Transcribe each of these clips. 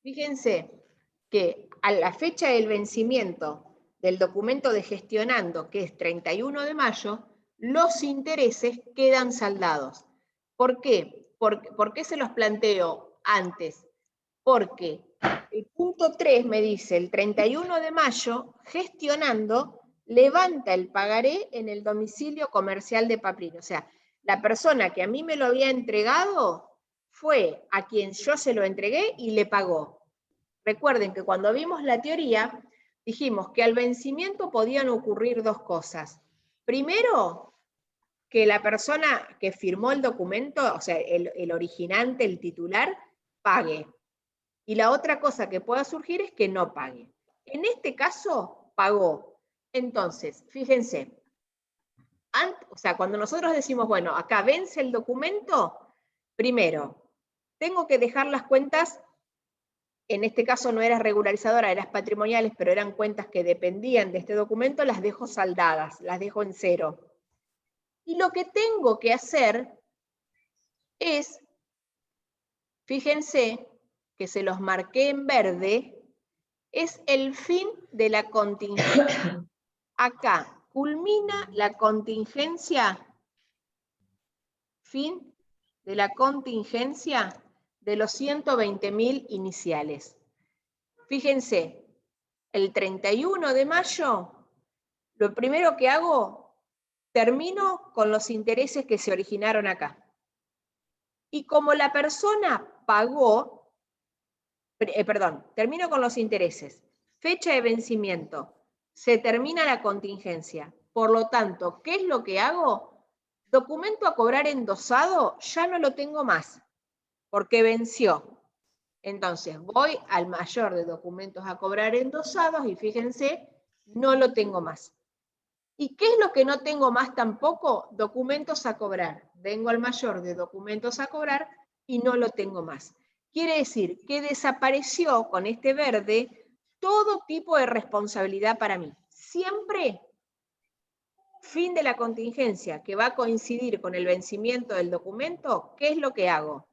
Fíjense que a la fecha del vencimiento del documento de gestionando, que es 31 de mayo, los intereses quedan saldados. ¿Por qué? ¿Por qué se los planteo antes? Porque el punto 3 me dice, el 31 de mayo, gestionando, levanta el pagaré en el domicilio comercial de Paplín. O sea, la persona que a mí me lo había entregado fue a quien yo se lo entregué y le pagó. Recuerden que cuando vimos la teoría, dijimos que al vencimiento podían ocurrir dos cosas. Primero, que la persona que firmó el documento, o sea, el originante, el titular, pague. Y la otra cosa que pueda surgir es que no pague. En este caso, pagó. Entonces, fíjense, o sea, cuando nosotros decimos, bueno, acá vence el documento, primero, tengo que dejar las cuentas, en este caso no eras regularizadora, eras patrimoniales, pero eran cuentas que dependían de este documento, las dejo saldadas, las dejo en cero. Y lo que tengo que hacer es, fíjense que se los marqué en verde, es el fin de la contingencia. Acá culmina la contingencia, fin de la contingencia de los 120.000 iniciales. Fíjense, el 31 de mayo, lo primero que hago, termino con los intereses que se originaron acá. Y como la persona pagó, termino con los intereses. Fecha de vencimiento, se termina la contingencia. Por lo tanto, ¿qué es lo que hago? Documento a cobrar endosado, ya no lo tengo más, porque venció. Entonces, voy al mayor de documentos a cobrar endosados y fíjense, no lo tengo más. ¿Y qué es lo que no tengo más tampoco? Documentos a cobrar. Vengo al mayor de documentos a cobrar y no lo tengo más. Quiere decir que desapareció con este verde todo tipo de responsabilidad para mí. Siempre fin de la contingencia que va a coincidir con el vencimiento del documento, ¿qué es lo que hago?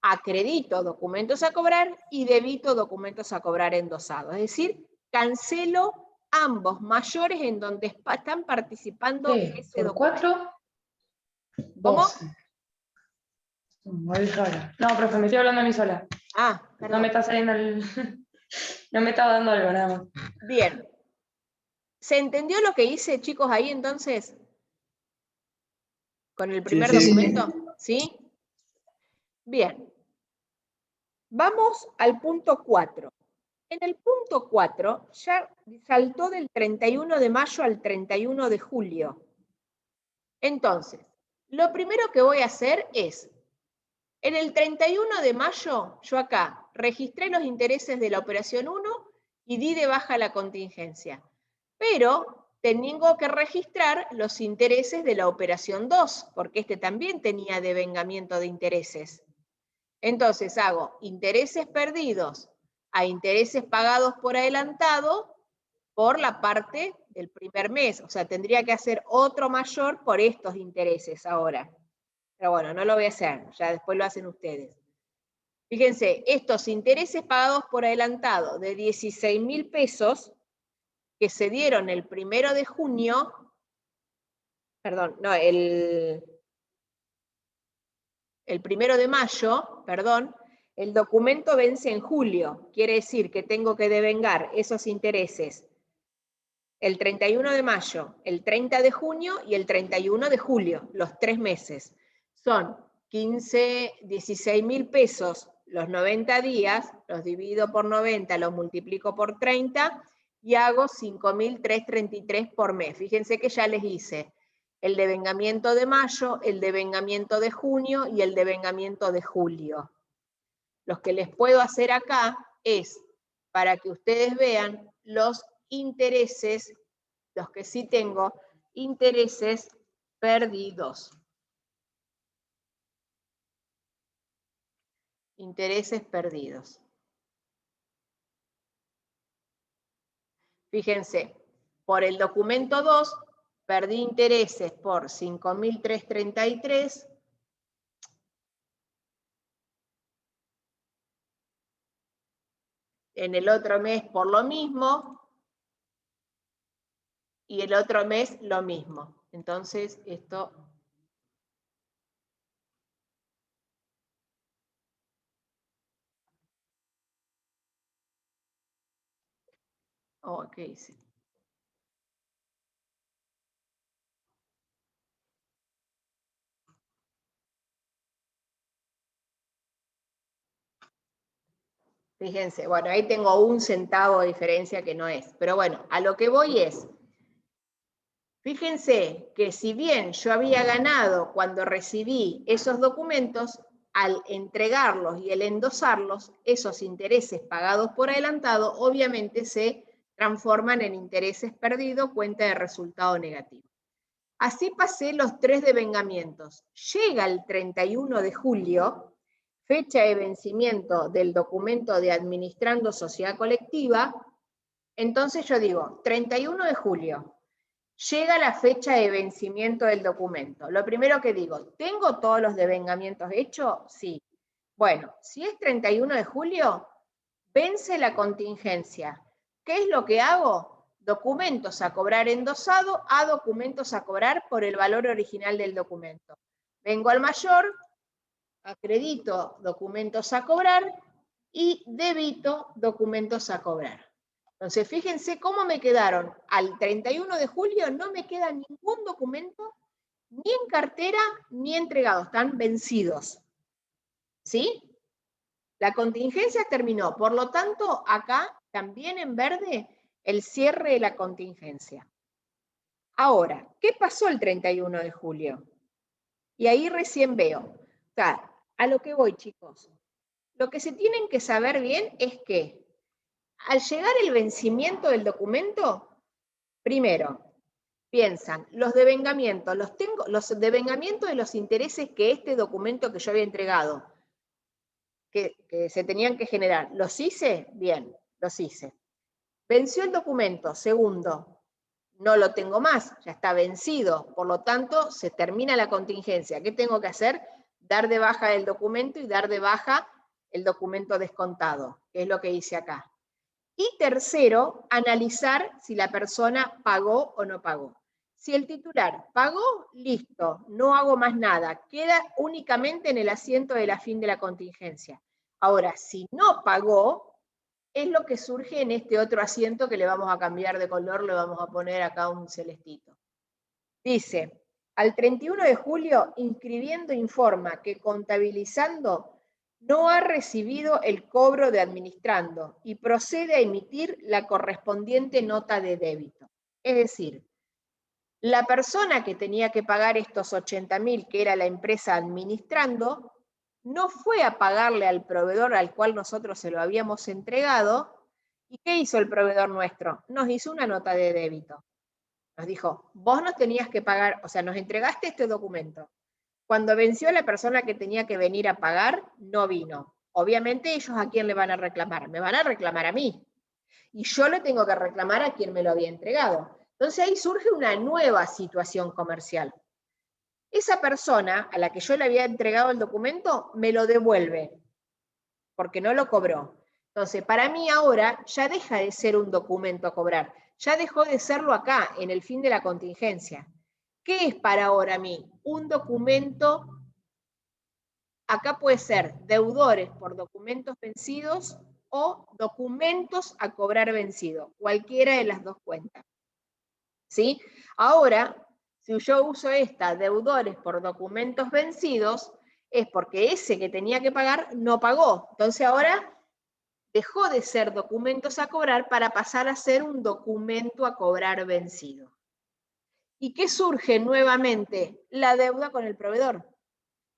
Acredito documentos a cobrar y debito documentos a cobrar endosados. Es decir, cancelo ambos mayores en donde están participando ese por documento. 4, ¿Cómo? 12. Voy sola. No, profe, me estoy hablando a mí sola. Ah, perdón. No me está saliendo el... No me estaba dando algo, nada más. Bien. ¿Se entendió lo que hice, chicos, ahí entonces? ¿Con el primer documento? ¿Sí? Bien. Vamos al punto 4. En el punto 4 ya saltó del 31 de mayo al 31 de julio. Entonces, lo primero que voy a hacer es, en el 31 de mayo, yo acá registré los intereses de la operación 1 y di de baja la contingencia. Pero tengo que registrar los intereses de la operación 2, porque este también tenía devengamiento de intereses. Entonces hago intereses perdidos a intereses pagados por adelantado por la parte del primer mes. O sea, tendría que hacer otro mayor por estos intereses ahora. Pero bueno, no lo voy a hacer, ya después lo hacen ustedes. Fíjense, estos intereses pagados por adelantado de 16.000 pesos que se dieron el 1 de junio, perdón, no, el 1 de mayo, perdón, el documento vence en julio. Quiere decir que tengo que devengar esos intereses el 31 de mayo, el 30 de junio y el 31 de julio, los 3 meses. Son 16.000 pesos los 90 días, los divido por 90, los multiplico por 30 y hago 5.333 por mes. Fíjense que ya les hice el devengamiento de mayo, el devengamiento de junio y el devengamiento de julio. Los que les puedo hacer acá es para que ustedes vean los intereses, los que sí tengo, intereses perdidos. Intereses perdidos. Fíjense, por el documento 2, perdí intereses por 5.333. en el otro mes por lo mismo, y el otro mes lo mismo. Entonces, esto... Ok, sí. Fíjense, bueno, ahí tengo 1 centavo de diferencia que no es. Pero bueno, a lo que voy es, fíjense que si bien yo había ganado cuando recibí esos documentos, al entregarlos y el endosarlos, esos intereses pagados por adelantado, obviamente se transforman en intereses perdidos, cuenta de resultado negativo. Así pasé los 3 devengamientos. Llega el 31 de julio, fecha de vencimiento del documento de administrando sociedad colectiva. Entonces yo digo, 31 de julio, llega la fecha de vencimiento del documento. Lo primero que digo, ¿tengo todos los devengamientos hechos? Sí. Bueno, si es 31 de julio, vence la contingencia. ¿Qué es lo que hago? Documentos a cobrar endosado a documentos a cobrar por el valor original del documento. Vengo al mayor, acredito documentos a cobrar y debito documentos a cobrar. Entonces, fíjense cómo me quedaron. Al 31 de julio no me queda ningún documento, ni en cartera, ni entregado. Están vencidos. ¿Sí? La contingencia terminó. Por lo tanto, acá también en verde el cierre de la contingencia. Ahora, ¿qué pasó el 31 de julio? Y ahí recién veo. O sea, a lo que voy, chicos. Lo que se tienen que saber bien es que al llegar el vencimiento del documento, primero, piensan, los devengamientos, los devengamientos de los intereses que este documento que yo había entregado, que se tenían que generar, ¿los hice? Bien, los hice. Venció el documento, segundo, no lo tengo más, ya está vencido, por lo tanto, se termina la contingencia. ¿Qué tengo que hacer? Dar de baja el documento y dar de baja el documento descontado, que es lo que hice acá. Y tercero, analizar si la persona pagó o no pagó. Si el titular pagó, listo, no hago más nada, queda únicamente en el asiento de la fin de la contingencia. Ahora, si no pagó, es lo que surge en este otro asiento que le vamos a cambiar de color, le vamos a poner acá un celestito. Dice, al 31 de julio, inscribiendo informa que contabilizando no ha recibido el cobro de administrando y procede a emitir la correspondiente nota de débito. Es decir, la persona que tenía que pagar estos 80.000, que era la empresa administrando, no fue a pagarle al proveedor al cual nosotros se lo habíamos entregado. ¿Y qué hizo el proveedor nuestro? Nos hizo una nota de débito. Nos dijo, vos nos tenías que pagar, o sea, nos entregaste este documento. Cuando venció la persona que tenía que venir a pagar, no vino. Obviamente ellos a quién le van a reclamar, me van a reclamar a mí. Y yo le tengo que reclamar a quien me lo había entregado. Entonces ahí surge una nueva situación comercial. Esa persona a la que yo le había entregado el documento me lo devuelve, porque no lo cobró. Entonces, para mí ahora ya deja de ser un documento a cobrar, ya dejó de serlo acá, en el fin de la contingencia. ¿Qué es para ahora a mí? Un documento, acá puede ser deudores por documentos vencidos o documentos a cobrar vencido, cualquiera de las dos cuentas. ¿Sí? Ahora, si yo uso esta, deudores por documentos vencidos, es porque ese que tenía que pagar no pagó. Entonces ahora dejó de ser documentos a cobrar para pasar a ser un documento a cobrar vencido. ¿Y qué surge nuevamente? La deuda con el proveedor.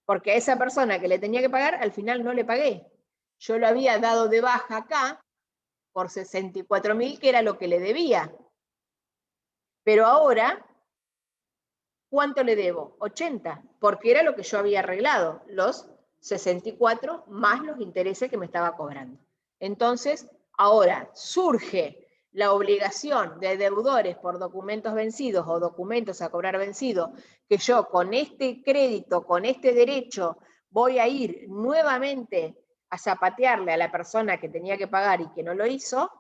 Porque a esa persona que le tenía que pagar, al final no le pagué. Yo lo había dado de baja acá por 64.000, que era lo que le debía. Pero ahora, ¿cuánto le debo? 80, porque era lo que yo había arreglado, los 64 más los intereses que me estaba cobrando. Entonces, ahora surge la obligación de deudores por documentos vencidos o documentos a cobrar vencidos, que yo con este crédito, con este derecho, voy a ir nuevamente a zapatearle a la persona que tenía que pagar y que no lo hizo,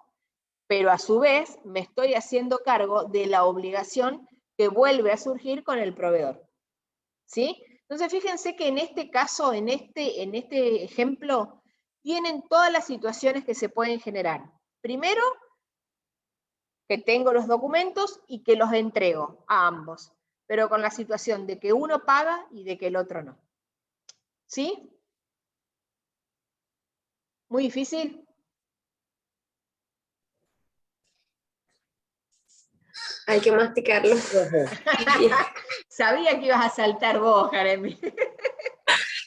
pero a su vez me estoy haciendo cargo de la obligación que vuelve a surgir con el proveedor. ¿Sí? Entonces fíjense que en este caso, en este ejemplo, tienen todas las situaciones que se pueden generar. Primero, que tengo los documentos y que los entrego a ambos, pero con la situación de que uno paga y de que el otro no. ¿Sí? ¿Muy difícil? Hay que masticarlo. Sabía que ibas a saltar vos, Jeremy.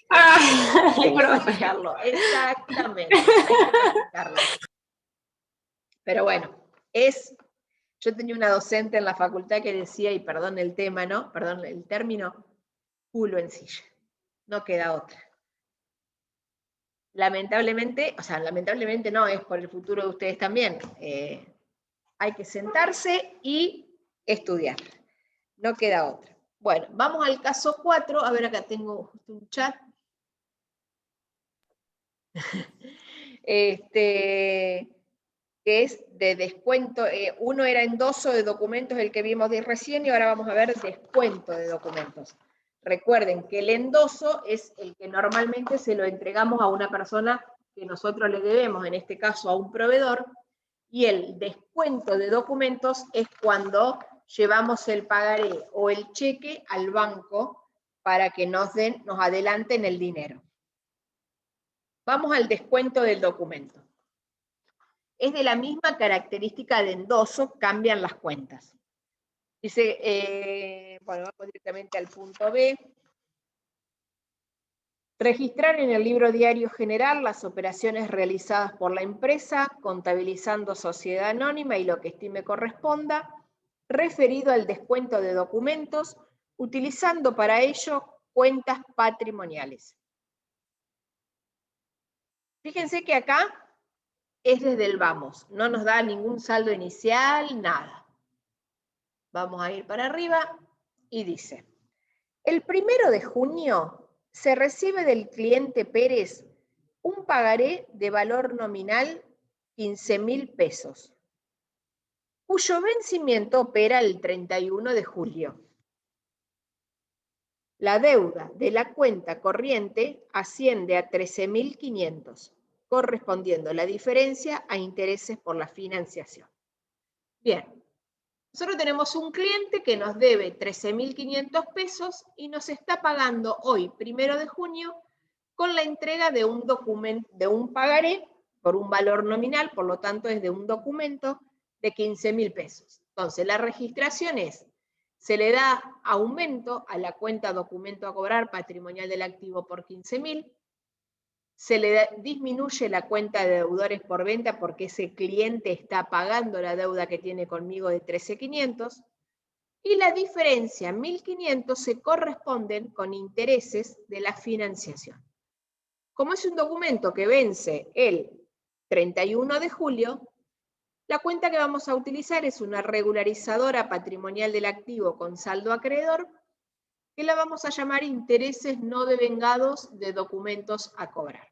Ay, Hay que masticarlo, exactamente. Hay que masticarlo. Pero bueno, yo tenía una docente en la facultad que decía, y perdón el tema, ¿no? Perdón el término, culo en silla. No queda otra. Lamentablemente, o sea, lamentablemente no, es por el futuro de ustedes también. Hay que sentarse y estudiar. No queda otra. Bueno, vamos al caso 4. A ver, acá tengo un chat. Que es de descuento. Uno era endoso de documentos, el que vimos de recién, y ahora vamos a ver descuento de documentos. Recuerden que el endoso es el que normalmente se lo entregamos a una persona que nosotros le debemos, en este caso a un proveedor, y el descuento de documentos es cuando llevamos el pagaré o el cheque al banco para que nos adelanten el dinero. Vamos al descuento del documento. Es de la misma característica de endoso, cambian las cuentas. Dice, bueno, vamos directamente al punto B. Registrar en el libro diario general las operaciones realizadas por la empresa, contabilizando sociedad anónima y lo que estime corresponda, referido al descuento de documentos, utilizando para ello cuentas patrimoniales. Fíjense que acá es desde el vamos, no nos da ningún saldo inicial, nada. Vamos a ir para arriba y dice, el 1 de junio se recibe del cliente Pérez un pagaré de valor nominal 15.000 pesos, cuyo vencimiento opera el 31 de julio. La deuda de la cuenta corriente asciende a 13.500, correspondiendo la diferencia a intereses por la financiación. Bien, nosotros tenemos un cliente que nos debe 13.500 pesos y nos está pagando hoy, 1 de junio, con la entrega de un documento, de un pagaré por un valor nominal, por lo tanto es de un documento de 15.000 pesos. Entonces la registración es, se le da aumento a la cuenta documento a cobrar patrimonial del activo por 15.000, se le disminuye la cuenta de deudores por venta porque ese cliente está pagando la deuda que tiene conmigo de 13.500, y la diferencia, 1.500, se corresponden con intereses de la financiación. Como es un documento que vence el 31 de julio, la cuenta que vamos a utilizar es una regularizadora patrimonial del activo con saldo acreedor, que la vamos a llamar intereses no devengados de documentos a cobrar.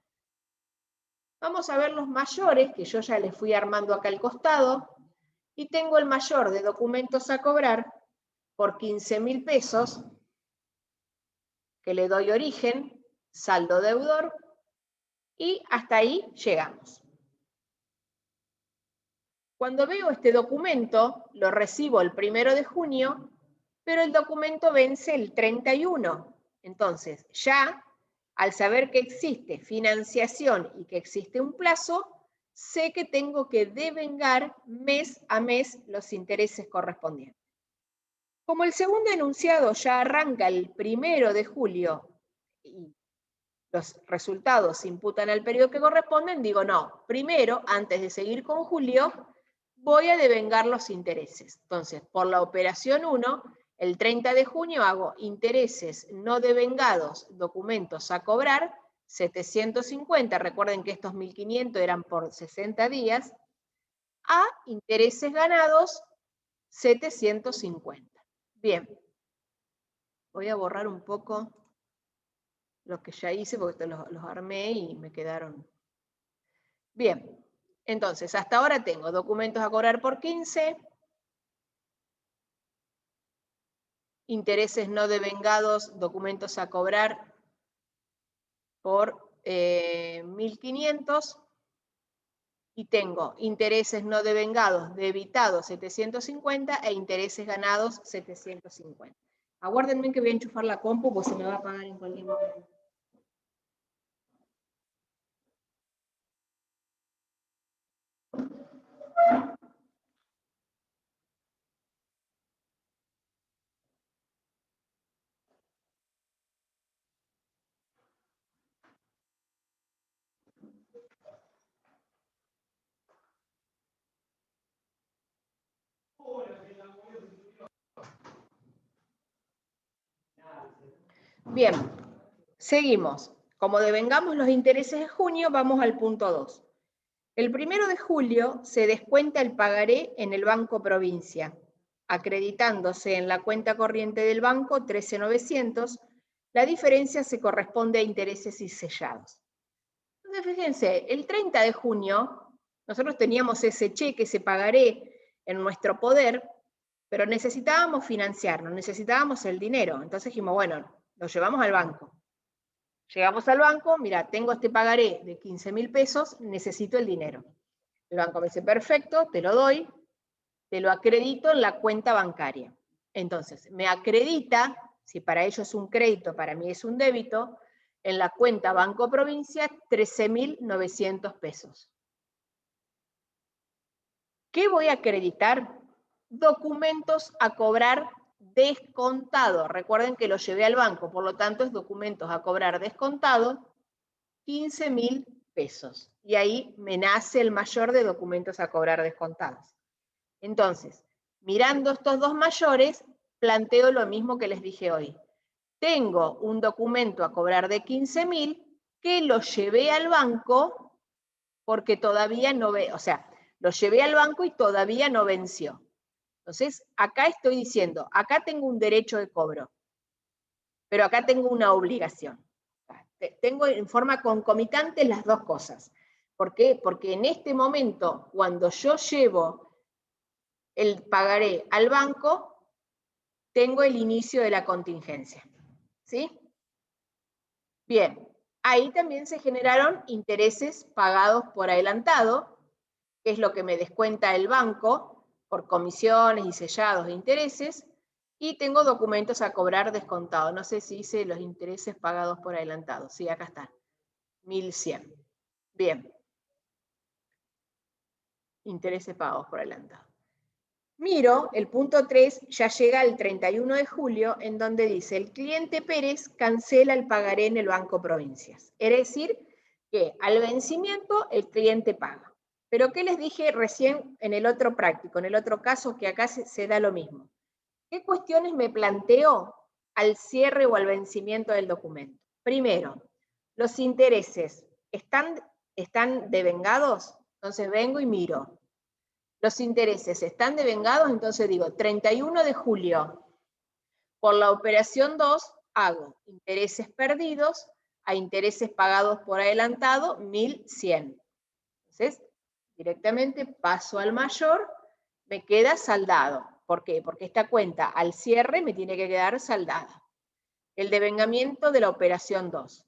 Vamos a ver los mayores, que yo ya les fui armando acá al costado, y tengo el mayor de documentos a cobrar por 15.000 pesos, que le doy origen, saldo deudor, y hasta ahí llegamos. Cuando veo este documento, lo recibo el 1 de junio, pero el documento vence el 31. Entonces, ya, al saber que existe financiación y que existe un plazo, sé que tengo que devengar mes a mes los intereses correspondientes. Como el segundo enunciado ya arranca el 1 de julio y los resultados se imputan al periodo que corresponden, digo, no, primero, antes de seguir con julio, voy a devengar los intereses. Entonces, por la operación 1, el 30 de junio hago intereses no devengados, documentos a cobrar, 750, recuerden que estos 1.500 eran por 60 días, a intereses ganados, 750. Bien, voy a borrar un poco los que ya hice porque los armé y me quedaron Bien, entonces hasta ahora tengo documentos a cobrar por 15, intereses no devengados, documentos a cobrar por 1.500, y tengo intereses no devengados debitados 750 e intereses ganados 750. Aguárdenme que voy a enchufar la compu porque se me va a apagar en cualquier momento. Bien, seguimos. Como devengamos los intereses de junio, vamos al punto 2. El 1 de julio se descuenta el pagaré en el Banco Provincia, acreditándose en la cuenta corriente del banco 13.900. La diferencia se corresponde a intereses y sellados. Entonces, fíjense, el 30 de junio nosotros teníamos ese cheque, ese pagaré en nuestro poder, pero necesitábamos financiarnos, necesitábamos el dinero. Entonces dijimos, bueno, lo llevamos al banco. Llegamos al banco, mira, tengo este pagaré de 15.000 pesos, necesito el dinero. El banco me dice, perfecto, te lo doy, te lo acredito en la cuenta bancaria. Entonces, me acredita, si para ellos es un crédito, para mí es un débito, en la cuenta Banco Provincia, 13.900 pesos. ¿Qué voy a acreditar? Documentos a cobrar descontado. Recuerden que lo llevé al banco, por lo tanto es documentos a cobrar descontado, 15.000 pesos. Y ahí me nace el mayor de documentos a cobrar descontados. Entonces, mirando estos dos mayores, planteo lo mismo que les dije hoy. Tengo un documento a cobrar de 15.000 que lo llevé al banco porque todavía no o sea, lo llevé al banco y todavía no venció. Entonces, acá estoy diciendo, acá tengo un derecho de cobro, pero acá tengo una obligación. Tengo en forma concomitante las dos cosas. ¿Por qué? Porque en este momento, cuando yo llevo el pagaré al banco, tengo el inicio de la contingencia. ¿Sí? Bien, ahí también se generaron intereses pagados por adelantado, que es lo que me descuenta el banco por comisiones y sellados de intereses, y tengo documentos a cobrar descontado. No sé si hice los intereses pagados por adelantado. Sí, acá están. 1.100. Bien. Intereses pagados por adelantado. Miro, el punto 3 ya llega el 31 de julio, en donde dice, el cliente Pérez cancela el pagaré en el Banco Provincias. Es decir, que al vencimiento el cliente paga. Pero ¿qué les dije recién en el otro práctico, en el otro caso, que acá se da lo mismo? ¿Qué cuestiones me planteo al cierre o al vencimiento del documento? Primero, los intereses están devengados, entonces vengo y miro. Los intereses están devengados, entonces digo, 31 de julio, por la operación 2, hago intereses perdidos a intereses pagados por adelantado, 1.100. Entonces, directamente paso al mayor, me queda saldado. ¿Por qué? Porque esta cuenta al cierre me tiene que quedar saldada. El devengamiento de la operación 2.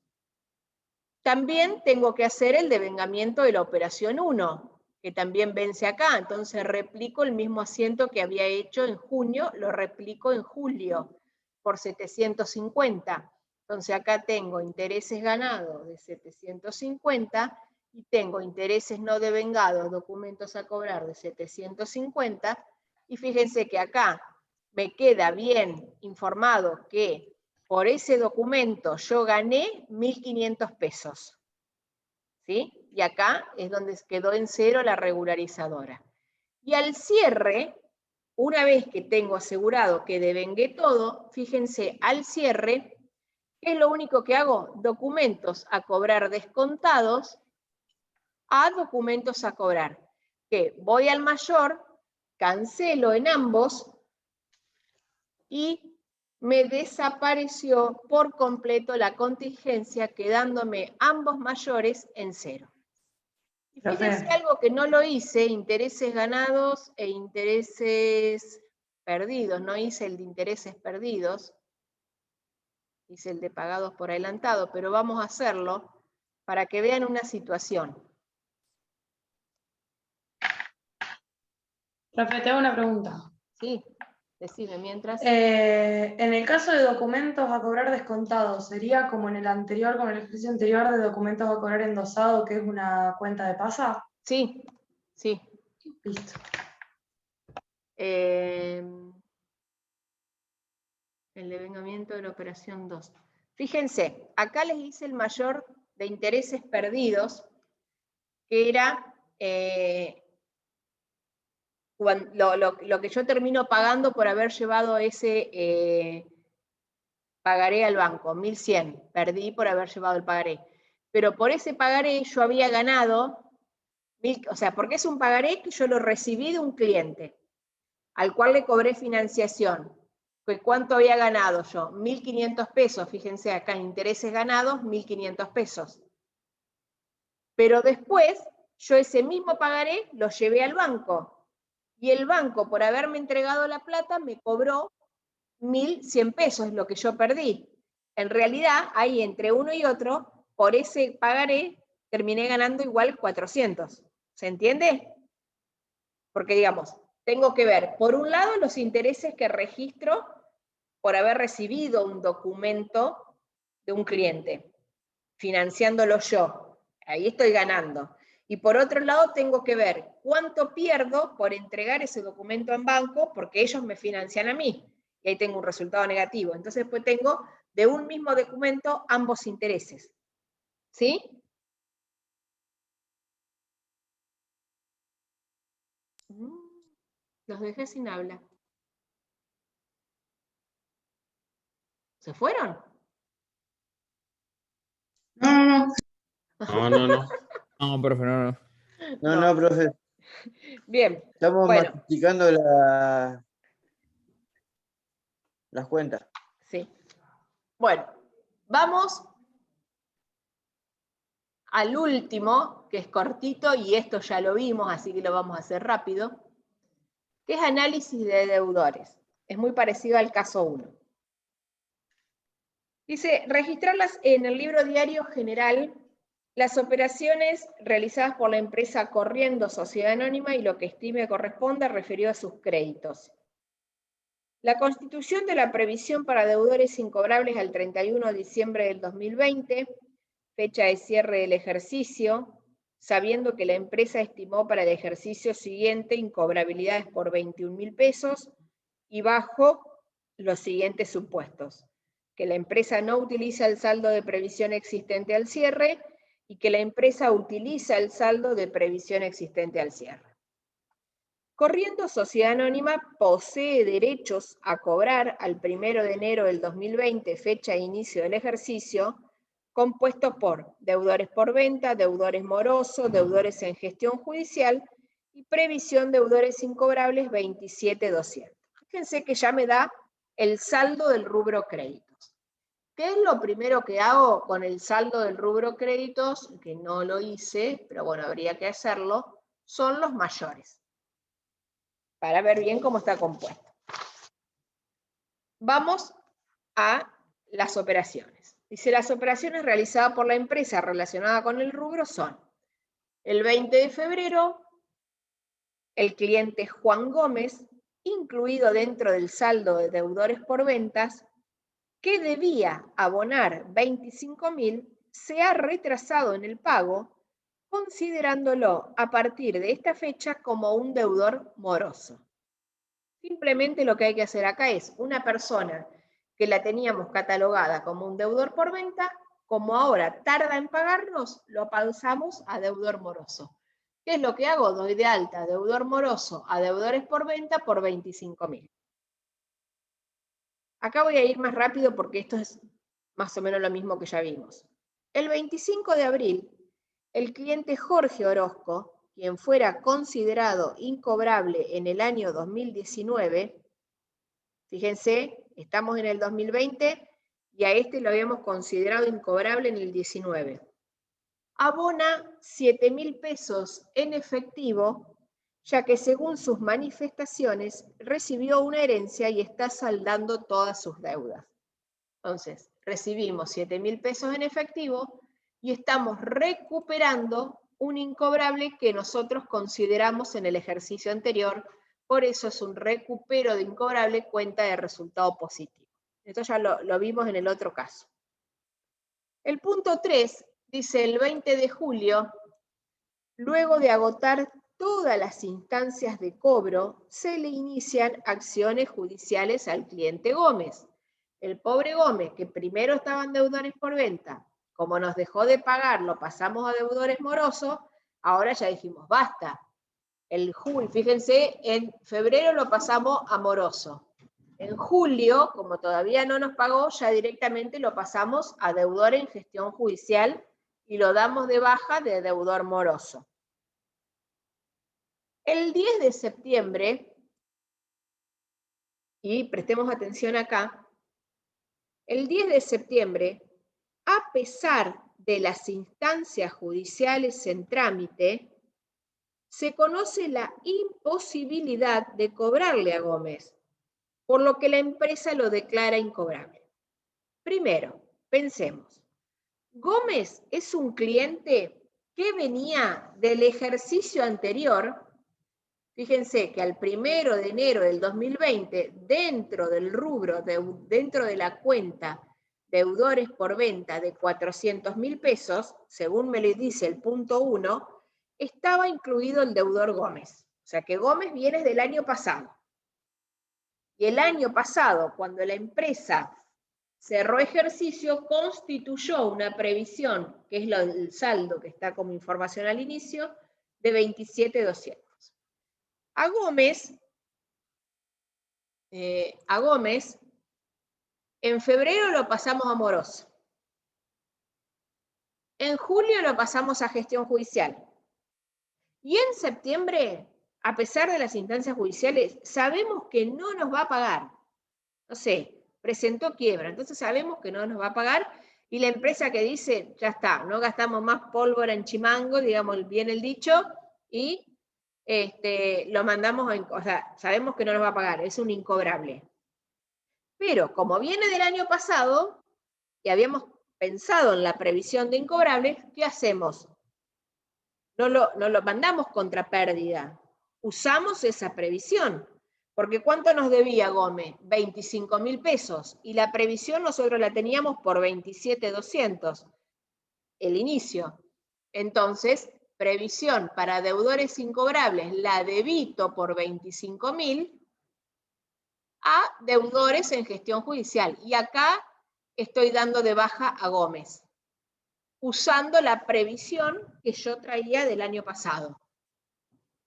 También tengo que hacer el devengamiento de la operación 1, que también vence acá. Entonces replico el mismo asiento que había hecho en junio, lo replico en julio por 750. Entonces acá tengo intereses ganados de 750 y tengo intereses no devengados, documentos a cobrar de 750. Y fíjense que acá me queda bien informado que por ese documento yo gané 1.500 pesos. ¿Sí? Y acá es donde quedó en cero la regularizadora. Y al cierre, una vez que tengo asegurado que devengué todo, fíjense, al cierre, ¿qué es lo único que hago? Documentos a cobrar descontados a documentos a cobrar. Que voy al mayor, cancelo en ambos y me desapareció por completo la contingencia, quedándome ambos mayores en cero. Y fíjense algo que no lo hice, intereses ganados e intereses perdidos. No hice el de intereses perdidos, hice el de pagados por adelantado, pero vamos a hacerlo para que vean una situación. Profe, te hago una pregunta. Sí, decime mientras. En el caso de documentos a cobrar descontados, ¿sería como en el anterior, como en el ejercicio anterior de documentos a cobrar endosado, que es una cuenta de pasa? Sí, sí. Listo. El devengamiento de la operación 2. Fíjense, acá les hice el mayor de intereses perdidos, que era lo que yo termino pagando por haber llevado ese pagaré al banco, 1.100, perdí por haber llevado el pagaré. Pero por ese pagaré yo había ganado, o sea, porque es un pagaré que yo lo recibí de un cliente, al cual le cobré financiación. ¿Cuánto había ganado yo? 1.500 pesos, fíjense acá, intereses ganados, 1.500 pesos. Pero después, yo ese mismo pagaré lo llevé al banco, y el banco, por haberme entregado la plata, me cobró 1.100 pesos, lo que yo perdí. En realidad, ahí entre uno y otro, por ese pagaré, terminé ganando igual 400. ¿Se entiende? Porque, digamos, tengo que ver, por un lado, los intereses que registro por haber recibido un documento de un cliente, financiándolo yo. Ahí estoy ganando. Y por otro lado, tengo que ver cuánto pierdo por entregar ese documento en banco, porque ellos me financian a mí. Y ahí tengo un resultado negativo. Entonces, pues tengo de un mismo documento ambos intereses. ¿Sí? Los dejé sin habla. ¿Se fueron? No. No. No, profe, no. No, profe. Bien. Estamos Bueno. masticando las cuentas. Sí. Bueno, vamos al último, que es cortito, y esto ya lo vimos, así que lo vamos a hacer rápido, que es análisis de deudores. Es muy parecido al caso 1. Dice, registrarlas en el libro diario general las operaciones realizadas por la empresa corriendo sociedad anónima y lo que estime corresponda referido a sus créditos. La constitución de la previsión para deudores incobrables al 31 de diciembre del 2020, fecha de cierre del ejercicio, sabiendo que la empresa estimó para el ejercicio siguiente incobrabilidades por 21.000 pesos y bajo los siguientes supuestos: que la empresa no utiliza el saldo de previsión existente al cierre y que la empresa utiliza el saldo de previsión existente al cierre. Corriendo Sociedad Anónima posee derechos a cobrar al 1 de enero del 2020, fecha de inicio del ejercicio, compuesto por deudores por venta, deudores morosos, deudores en gestión judicial y previsión deudores incobrables 27.200. Fíjense que ya me da el saldo del rubro créditos. ¿Qué es lo primero que hago con el saldo del rubro créditos? Que no lo hice, pero bueno, habría que hacerlo, son los mayores, para ver bien cómo está compuesto. Vamos a las operaciones. Dice, las operaciones realizadas por la empresa relacionada con el rubro son: el 20 de febrero, el cliente Juan Gómez, incluido dentro del saldo de deudores por ventas, que debía abonar 25.000, se ha retrasado en el pago, considerándolo a partir de esta fecha como un deudor moroso. Simplemente lo que hay que hacer acá es, una persona que la teníamos catalogada como un deudor por venta, como ahora tarda en pagarnos, lo pasamos a deudor moroso. ¿Qué es lo que hago? Doy de alta deudor moroso a deudores por venta por 25.000. Acá voy a ir más rápido porque esto es más o menos lo mismo que ya vimos. El 25 de abril, el cliente Jorge Orozco, quien fuera considerado incobrable en el año 2019, fíjense, estamos en el 2020 y a este lo habíamos considerado incobrable en el 19. abona 7.000 pesos en efectivo, ya que según sus manifestaciones recibió una herencia y está saldando todas sus deudas. Entonces, recibimos 7.000 pesos en efectivo y estamos recuperando un incobrable que nosotros consideramos en el ejercicio anterior, por eso es un recupero de incobrable cuenta de resultado positivo. Esto ya lo vimos en el otro caso. El punto 3 dice: el 20 de julio, luego de agotar todas las instancias de cobro, se le inician acciones judiciales al cliente Gómez. El pobre Gómez, que primero estaba en deudores por venta, como nos dejó de pagar, lo pasamos a deudores morosos, ahora ya dijimos, basta. Fíjense, en febrero lo pasamos a moroso. En julio, como todavía no nos pagó, ya directamente lo pasamos a deudor en gestión judicial y lo damos de baja de deudor moroso. El 10 de septiembre, y prestemos atención acá, el 10 de septiembre, a pesar de las instancias judiciales en trámite, se conoce la imposibilidad de cobrarle a Gómez, por lo que la empresa lo declara incobrable. Primero, pensemos, Gómez es un cliente que venía del ejercicio anterior. Fíjense que al 1 de enero del 2020, dentro del rubro, dentro de la cuenta deudores por venta de 400.000 pesos, según me le dice el punto 1, estaba incluido el deudor Gómez. O sea que Gómez viene del año pasado. Y el año pasado, cuando la empresa cerró ejercicio, constituyó una previsión, que es el saldo que está como información al inicio, de 27.200. A Gómez, en febrero lo pasamos a moroso. En julio lo pasamos a gestión judicial. Y en septiembre, a pesar de las instancias judiciales, sabemos que no nos va a pagar. No sé, presentó quiebra, entonces sabemos que no nos va a pagar y la empresa que dice, ya está, no gastamos más pólvora en chimango, digamos bien el dicho, y lo mandamos, o sea, sabemos que no nos va a pagar, es un incobrable. Pero como viene del año pasado, y habíamos pensado en la previsión de incobrables, ¿qué hacemos? No lo mandamos contra pérdida, usamos esa previsión. Porque ¿cuánto nos debía Gómez? 25.000 pesos. Y la previsión nosotros la teníamos por 27.200, el inicio. Entonces, previsión para deudores incobrables, la debito por 25.000 a deudores en gestión judicial. Y acá estoy dando de baja a Gómez, usando la previsión que yo traía del año pasado.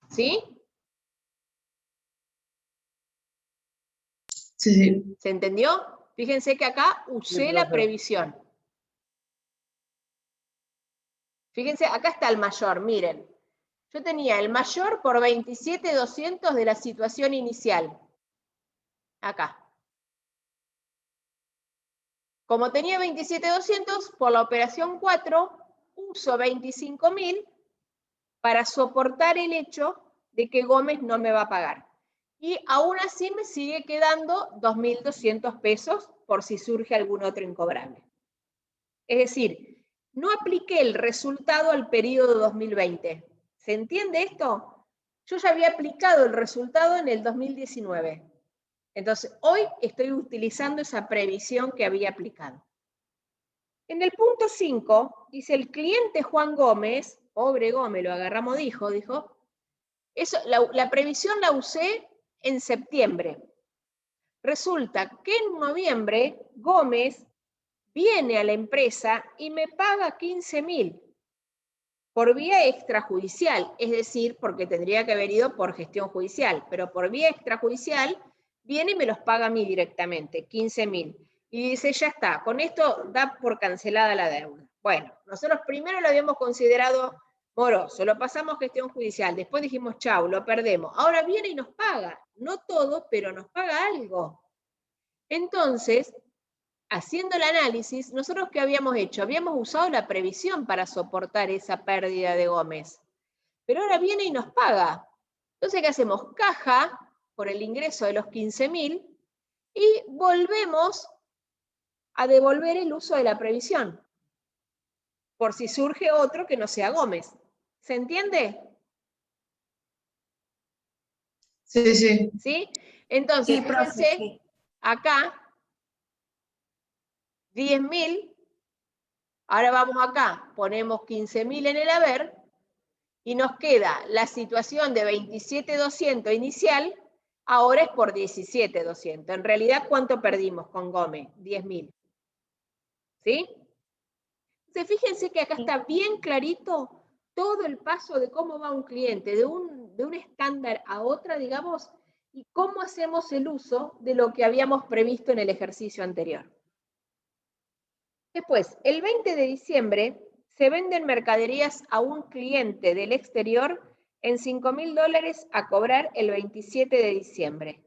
¿Sí? Sí, sí. ¿Se entendió? Fíjense que acá usé la previsión. Fíjense, acá está el mayor, miren. Yo tenía el mayor por 27.200 de la situación inicial. Acá. Como tenía 27.200, por la operación 4, uso 25.000 para soportar el hecho de que Gómez no me va a pagar. Y aún así me sigue quedando 2.200 pesos por si surge algún otro incobrable. Es decir, no apliqué el resultado al periodo 2020. ¿Se entiende esto? Yo ya había aplicado el resultado en el 2019. Entonces, hoy estoy utilizando esa previsión que había aplicado. En el punto 5, dice el cliente Juan Gómez, pobre Gómez, lo agarramos, dijo, eso, la previsión la usé en septiembre. Resulta que en noviembre Gómez viene a la empresa y me paga 15.000 por vía extrajudicial, es decir, porque tendría que haber ido por gestión judicial, pero por vía extrajudicial viene y me los paga a mí directamente, 15.000. Y dice, ya está, con esto da por cancelada la deuda. Bueno, nosotros primero lo habíamos considerado moroso, lo pasamos a gestión judicial, después dijimos, chau, lo perdemos. Ahora viene y nos paga, no todo, pero nos paga algo. Entonces, haciendo el análisis, nosotros ¿qué habíamos hecho? Habíamos usado la previsión para soportar esa pérdida de Gómez. Pero ahora viene y nos paga. Entonces, ¿qué hacemos? Caja por el ingreso de los 15.000 y volvemos a devolver el uso de la previsión, por si surge otro que no sea Gómez. ¿Se entiende? Sí, sí. ¿Sí? Entonces, Sí, profe, fíjense, sí. acá, 10.000, ahora vamos acá, ponemos 15.000 en el haber, y nos queda la situación de 27.200 inicial, ahora es por 17.200. En realidad, ¿cuánto perdimos con Gómez? 10.000. ¿Sí? Entonces, fíjense que acá está bien clarito todo el paso de cómo va un cliente, de un estándar a otra, digamos, y cómo hacemos el uso de lo que habíamos previsto en el ejercicio anterior. Después, el 20 de diciembre, se venden mercaderías a un cliente del exterior en $5.000 a cobrar el 27 de diciembre.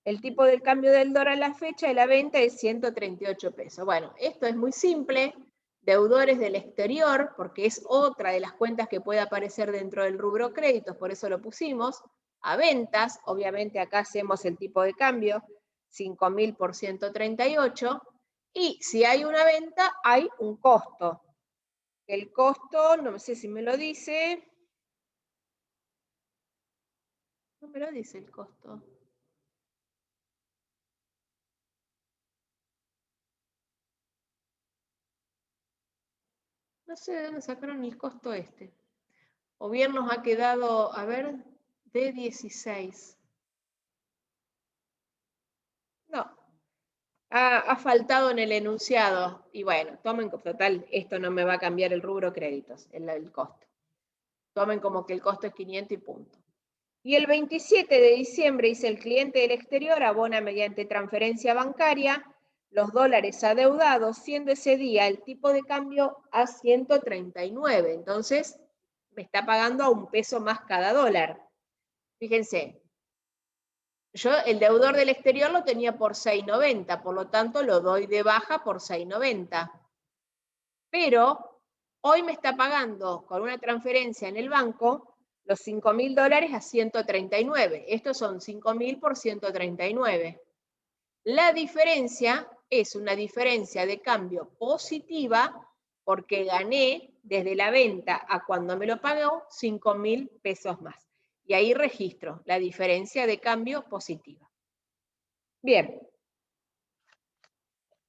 El tipo de cambio del dólar a la fecha de la venta es 138 pesos. Bueno, esto es muy simple. Deudores del exterior, porque es otra de las cuentas que puede aparecer dentro del rubro créditos, por eso lo pusimos. A ventas, obviamente acá hacemos el tipo de cambio, 5.000 por 138. Y si hay una venta, hay un costo. El costo, no sé si me lo dice. No me lo dice el costo. No sé de dónde sacaron el costo este. O bien nos ha quedado, a ver, de 16. No. Ha faltado en el enunciado. Y bueno, tomen como total, esto no me va a cambiar el rubro créditos, el costo. Tomen como que el costo es 500 y punto. Y el 27 de diciembre dice el cliente del exterior abona mediante transferencia bancaria los dólares adeudados, siendo ese día el tipo de cambio a 139. Entonces, me está pagando a $1 peso más cada dólar. Fíjense, yo el deudor del exterior lo tenía por 6.90, por lo tanto lo doy de baja por 6.90. Pero hoy me está pagando con una transferencia en el banco los $5.000 a 139. Estos son 5.000 por 139. La diferencia es una diferencia de cambio positiva porque gané desde la venta a cuando me lo pagó 5.000 pesos más. Y ahí registro la diferencia de cambio positiva. Bien.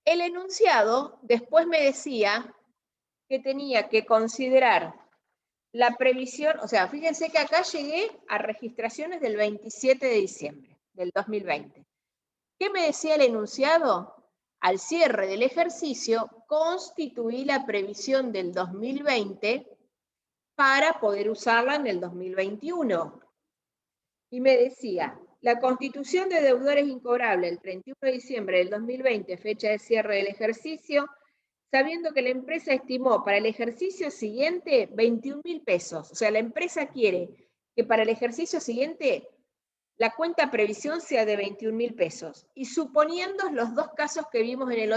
El enunciado después me decía que tenía que considerar la previsión, o sea, fíjense que acá llegué a registraciones del 27 de diciembre del 2020. ¿Qué me decía el enunciado? Al cierre del ejercicio, constituí la previsión del 2020 para poder usarla en el 2021. Y me decía, la constitución de deudores incobrables el 31 de diciembre del 2020, fecha de cierre del ejercicio, sabiendo que la empresa estimó para el ejercicio siguiente 21.000 pesos. O sea, la empresa quiere que para el ejercicio siguiente la cuenta previsión sea de 21.000 pesos. Y suponiendo los dos casos que vimos en el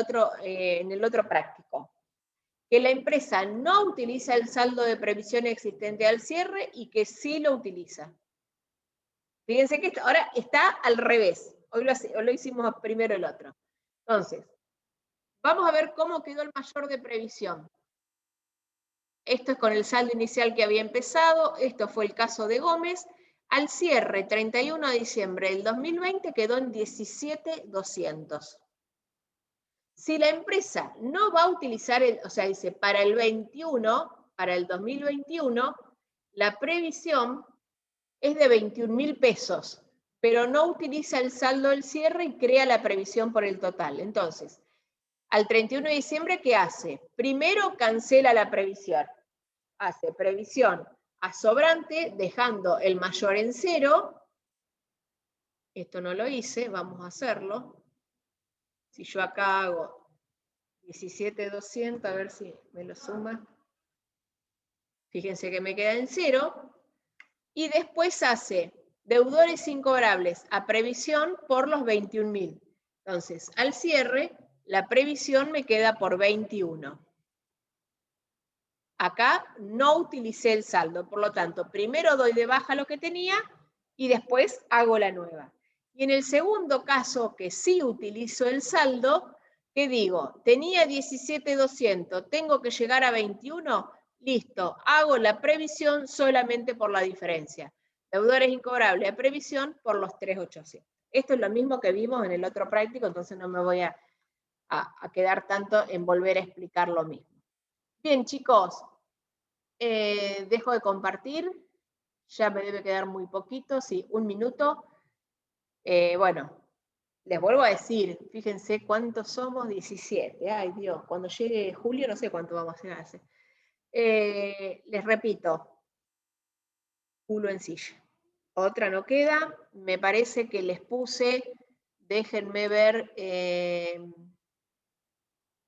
otro práctico, que la empresa no utiliza el saldo de previsión existente al cierre y que sí lo utiliza. Fíjense que ahora está al revés. Hoy lo hicimos primero el otro. Entonces, vamos a ver cómo quedó el mayor de previsión. Esto es con el saldo inicial que había empezado. Esto fue el caso de Gómez. Al cierre, 31 de diciembre del 2020, quedó en 17.200. Si la empresa no va a utilizar, o sea, dice, para el 21, para el 2021, la previsión es de 21.000 pesos, pero no utiliza el saldo del cierre y crea la previsión por el total. Entonces, al 31 de diciembre, ¿qué hace? Primero cancela la previsión. Hace previsión a sobrante, dejando el mayor en 0. Esto no lo hice, vamos a hacerlo. Si yo acá hago 17.200, a ver si me lo suma. Fíjense que me queda en 0. Y después hace deudores incobrables a previsión por los 21.000. Entonces, al cierre, la previsión me queda por 21. Acá no utilicé el saldo, por lo tanto, primero doy de baja lo que tenía y después hago la nueva. Y en el segundo caso, que sí utilizo el saldo, ¿qué digo? Tenía 17.200, tengo que llegar a 21, listo, hago la previsión solamente por la diferencia. Deudores incobrables a previsión por los 3.800. Esto es lo mismo que vimos en el otro práctico, entonces no me voy a quedar tanto en volver a explicar lo mismo. Bien, chicos, dejo de compartir, ya me debe quedar muy poquito, sí, 1 minuto. Bueno, les vuelvo a decir, fíjense cuántos somos, 17, ay Dios, cuando llegue julio no sé cuánto vamos a hacer. Les repito, culo en silla. Otra no queda, me parece que les puse, déjenme ver,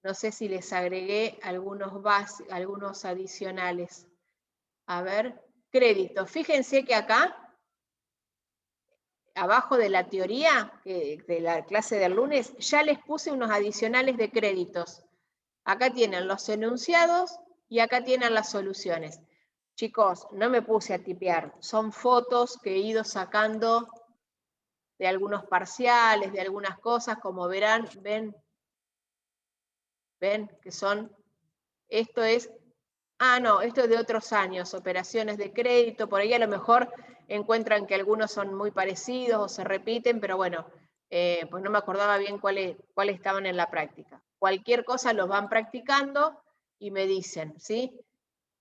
no sé si les agregué algunos adicionales. A ver, crédito. Fíjense que acá, abajo de la teoría, de la clase del lunes, ya les puse unos adicionales de créditos. Acá tienen los enunciados y acá tienen las soluciones. Chicos, no me puse a tipear, son fotos que he ido sacando de algunos parciales, de algunas cosas, como verán, ven que son, esto es, no, esto es de otros años, operaciones de crédito, por ahí a lo mejor encuentran que algunos son muy parecidos o se repiten, pero bueno, pues no me acordaba bien cuáles estaban en la práctica. Cualquier cosa los van practicando y me dicen, ¿sí?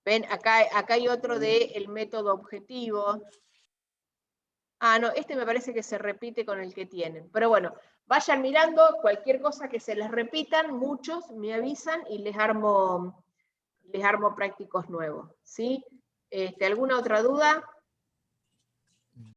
Ven, acá hay otro del método objetivo. No, este me parece que se repite con el que tienen. Pero bueno, vayan mirando, cualquier cosa que se les repitan, muchos me avisan y les armo prácticos nuevos, ¿sí? ¿Alguna otra duda?